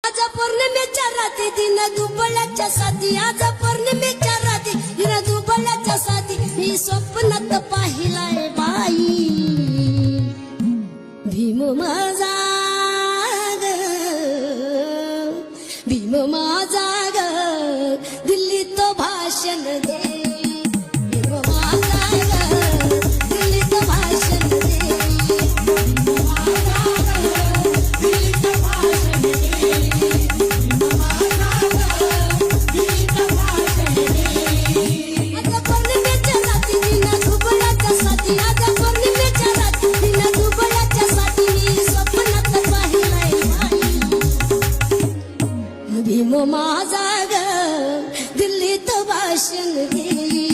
आज पौर्णिमेच्या रात्री दिन दुबळ्याच्या साथी आज पौर्णिमेच्या रात्री दिन दुबळ्याच्या साथी मी स्वप्नात पाहिलाय बाई भीम माझा ग भीम माझा ग दिल्लीत भाषण दे भीम माझा ग दिल्लीत भाषण दे भीम माझा ग दिल्लीत भाषण दे भीम माझा ग दिल्लीत भाषण दे